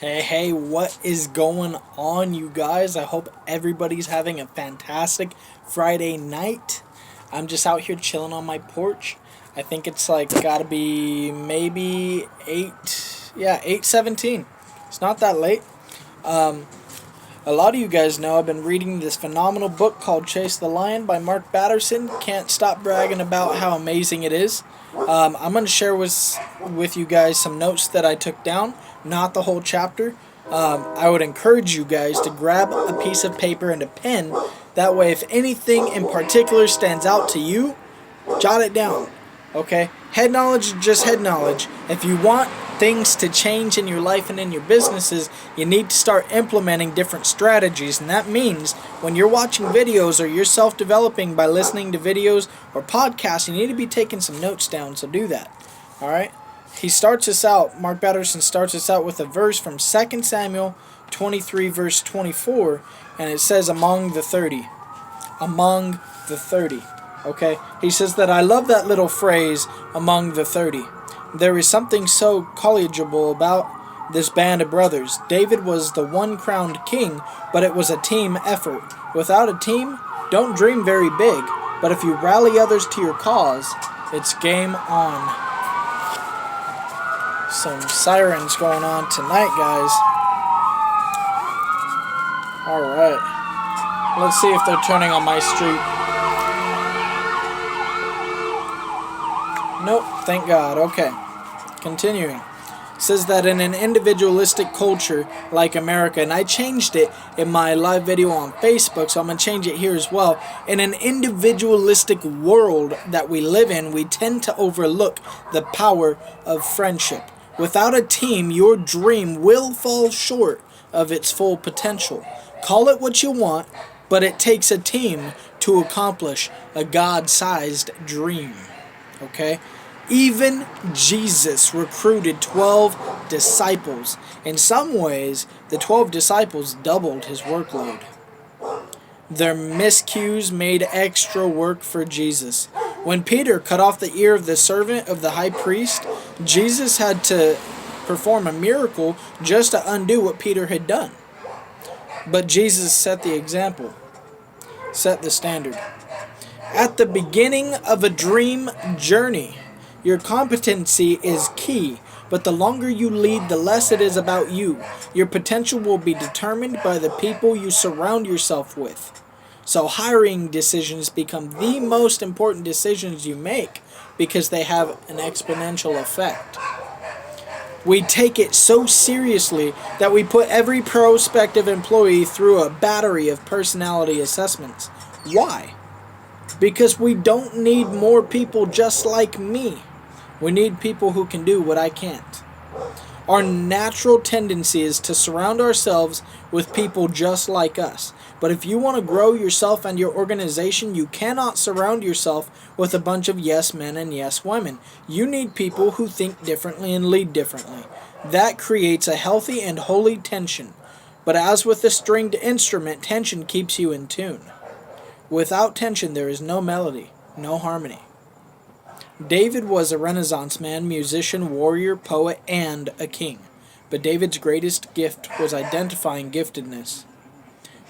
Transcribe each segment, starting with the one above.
Hey, what is going on, you guys? I hope everybody's having a fantastic Friday night. I'm just out here chilling on my porch. I think it's like gotta be maybe 8:17. It's not that late. A lot of you guys know I've been reading this phenomenal book called Chase the Lion by Mark Batterson. Can't stop bragging about how amazing it is. I'm going to share with you guys some notes that I took down, not the whole chapter. I would encourage you guys to grab a piece of paper and a pen. That way, if anything in particular stands out to you, jot it down. Okay? Head knowledge is just head knowledge. If you want things to change in your life and in your businesses, you need to start implementing different strategies. And that means when you're watching videos or you're self-developing by listening to videos or podcasts, you need to be taking some notes down. So do that. Alright? Mark Batterson starts us out with a verse from 2 Samuel 23 verse 24. And it says, among the 30. Among the 30. Okay? He says that I love that little phrase, among the 30. There is something so collegiable about this band of brothers. David was the one crowned king, but it was a team effort. Without a team, don't dream very big, but if you rally others to your cause, it's game on. Some sirens going on tonight, guys. Alright. Let's see if they're turning on my street. Nope, thank God. Okay. Continuing. It says that in an individualistic culture like America, and I changed it in my live video on Facebook, so I'm going to change it here as well. In an individualistic world that we live in, we tend to overlook the power of friendship. Without a team, your dream will fall short of its full potential. Call it what you want, but it takes a team to accomplish a God-sized dream. Okay? Even Jesus recruited 12 disciples. In some ways, the 12 disciples doubled his workload. Their miscues made extra work for Jesus. When Peter cut off the ear of the servant of the high priest, Jesus had to perform a miracle just to undo what Peter had done. But Jesus set the example, set the standard. At the beginning of a dream journey, your competency is key, but the longer you lead, the less it is about you. Your potential will be determined by the people you surround yourself with. So hiring decisions become the most important decisions you make because they have an exponential effect. We take it so seriously that we put every prospective employee through a battery of personality assessments. Why? Because we don't need more people just like me. We need people who can do what I can't. Our natural tendency is to surround ourselves with people just like us. But if you want to grow yourself and your organization, you cannot surround yourself with a bunch of yes men and yes women. You need people who think differently and lead differently. That creates a healthy and holy tension. But as with a stringed instrument, tension keeps you in tune. Without tension, there is no melody, no harmony. David was a Renaissance man, musician, warrior, poet, and a king. But David's greatest gift was identifying giftedness.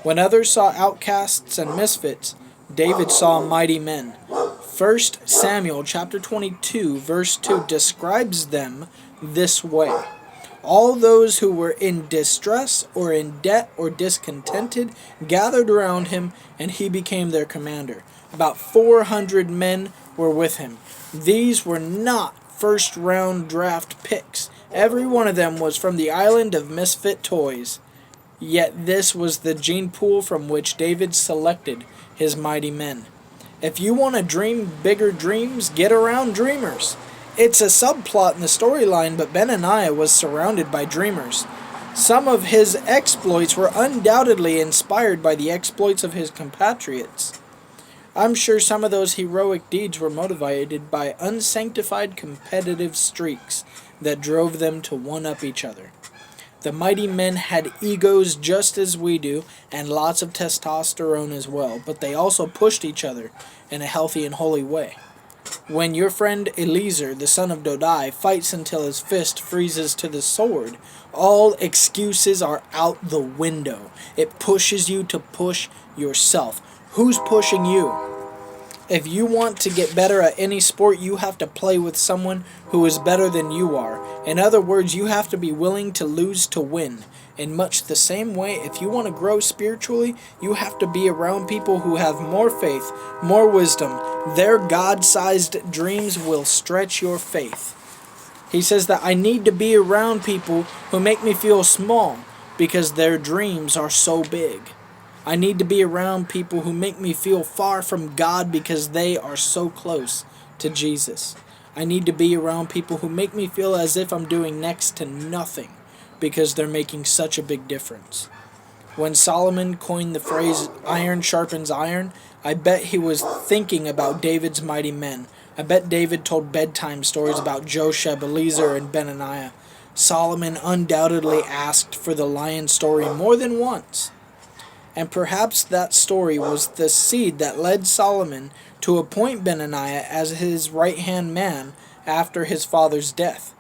When others saw outcasts and misfits, David saw mighty men. 1 Samuel chapter 22, verse 2 describes them this way. All those who were in distress or in debt or discontented gathered around him, and he became their commander. About 400 men were with him. These were not first-round draft picks. Every one of them was from the island of misfit toys. Yet this was the gene pool from which David selected his mighty men. If you want to dream bigger dreams, get around dreamers. It's a subplot in the storyline, but Benaniah was surrounded by dreamers. Some of his exploits were undoubtedly inspired by the exploits of his compatriots. I'm sure some of those heroic deeds were motivated by unsanctified competitive streaks that drove them to one-up each other. The mighty men had egos just as we do, and lots of testosterone as well, but they also pushed each other in a healthy and holy way. When your friend Eliezer, the son of Dodai, fights until his fist freezes to the sword, all excuses are out the window. It pushes you to push yourself. Who's pushing you? If you want to get better at any sport, you have to play with someone who is better than you are. In other words, you have to be willing to lose to win. In much the same way, if you want to grow spiritually, you have to be around people who have more faith, more wisdom. Their God-sized dreams will stretch your faith. He says that I need to be around people who make me feel small because their dreams are so big. I need to be around people who make me feel far from God because they are so close to Jesus. I need to be around people who make me feel as if I'm doing next to nothing because they're making such a big difference. When Solomon coined the phrase, iron sharpens iron, I bet he was thinking about David's mighty men. I bet David told bedtime stories about Josheb, Eliezer, and Benaniah. Solomon undoubtedly asked for the lion story more than once. And perhaps that story was the seed that led Solomon to appoint Benaniah as his right-hand man after his father's death.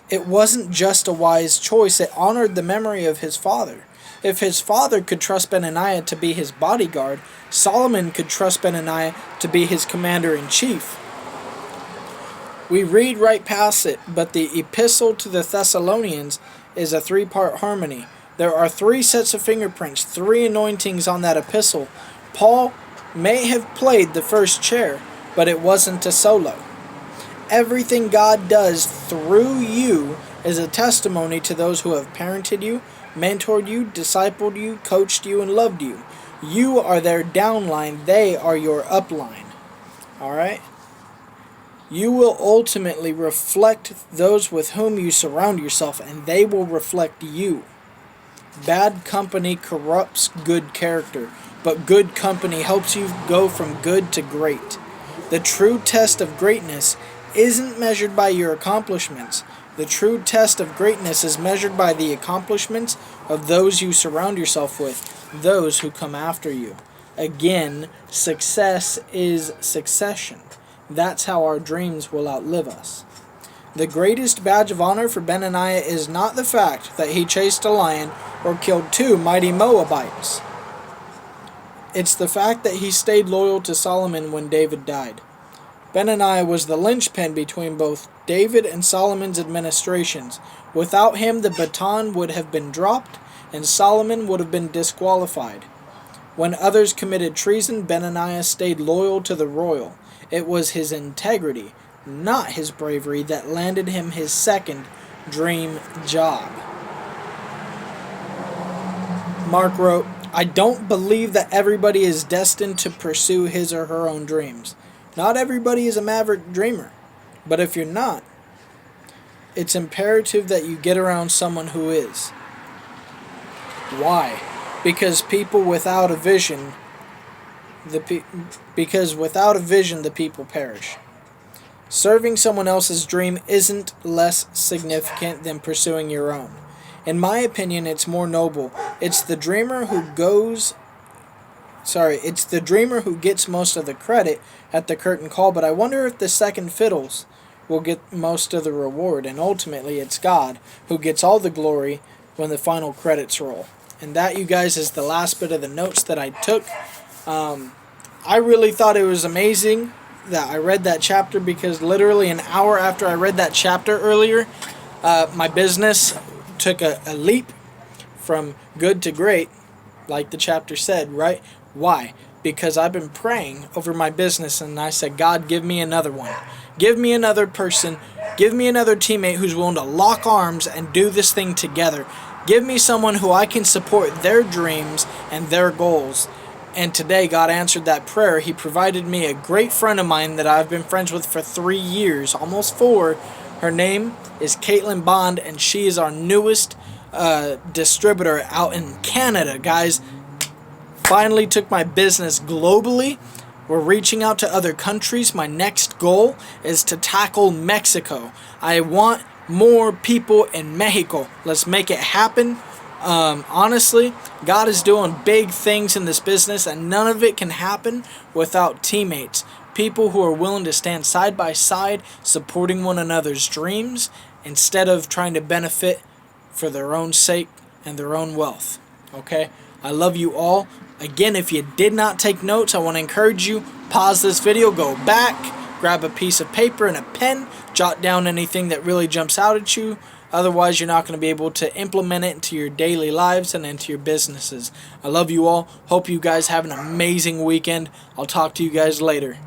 It wasn't just a wise choice, it honored the memory of his father. If his father could trust Benaniah to be his bodyguard, Solomon could trust Benaniah to be his commander-in-chief. We read right past it, but the epistle to the Thessalonians is a three-part harmony. There are 3 sets of fingerprints, 3 anointings on that epistle. Paul may have played the first chair, but it wasn't a solo. Everything God does through you is a testimony to those who have parented you, mentored you, discipled you, coached you, and loved you. You are their downline, they are your upline. Alright? You will ultimately reflect those with whom you surround yourself, and they will reflect you. Bad company corrupts good character, but good company helps you go from good to great. The true test of greatness isn't measured by your accomplishments. The true test of greatness is measured by the accomplishments of those you surround yourself with, those who come after you. Again, success is succession. That's how our dreams will outlive us. The greatest badge of honor for Benaniah is not the fact that he chased a lion or killed 2 mighty Moabites. It's the fact that he stayed loyal to Solomon when David died. Benaniah was the linchpin between both David and Solomon's administrations. Without him, the baton would have been dropped and Solomon would have been disqualified. When others committed treason, Benaniah stayed loyal to the royal. It was his integrity, not his bravery, that landed him his second dream job. Mark wrote, I don't believe that everybody is destined to pursue his or her own dreams. Not everybody is a maverick dreamer. But if you're not, it's imperative that you get around someone who is. Why? Because without a vision, the people perish. Serving someone else's dream isn't less significant than pursuing your own. In my opinion, it's more noble. It's the dreamer who gets most of the credit at the curtain call, but I wonder if the second fiddles will get most of the reward, and ultimately it's God who gets all the glory when the final credits roll. And that, you guys, is the last bit of the notes that I took. I really thought it was amazing that I read that chapter, because literally an hour after I read that chapter earlier, my business took a leap from good to great, like the chapter said, right? Why? Because I've been praying over my business, and I said, God, give me another one. Give me another person. Give me another teammate who's willing to lock arms and do this thing together. Give me someone who I can support their dreams and their goals. And today, God answered that prayer. He provided me a great friend of mine that I've been friends with for 3 years, almost 4. Her name is Caitlin Bond, and she is our newest distributor out in Canada. Guys, finally took my business globally. We're reaching out to other countries. My next goal is to tackle Mexico. I want more people in Mexico. Let's make it happen. Honestly, God is doing big things in this business, and none of it can happen without teammates. People who are willing to stand side by side, supporting one another's dreams, instead of trying to benefit for their own sake and their own wealth. Okay? I love you all. Again, if you did not take notes, I want to encourage you, pause this video, go back, grab a piece of paper and a pen, jot down anything that really jumps out at you. Otherwise, you're not going to be able to implement it into your daily lives and into your businesses. I love you all. Hope you guys have an amazing weekend. I'll talk to you guys later.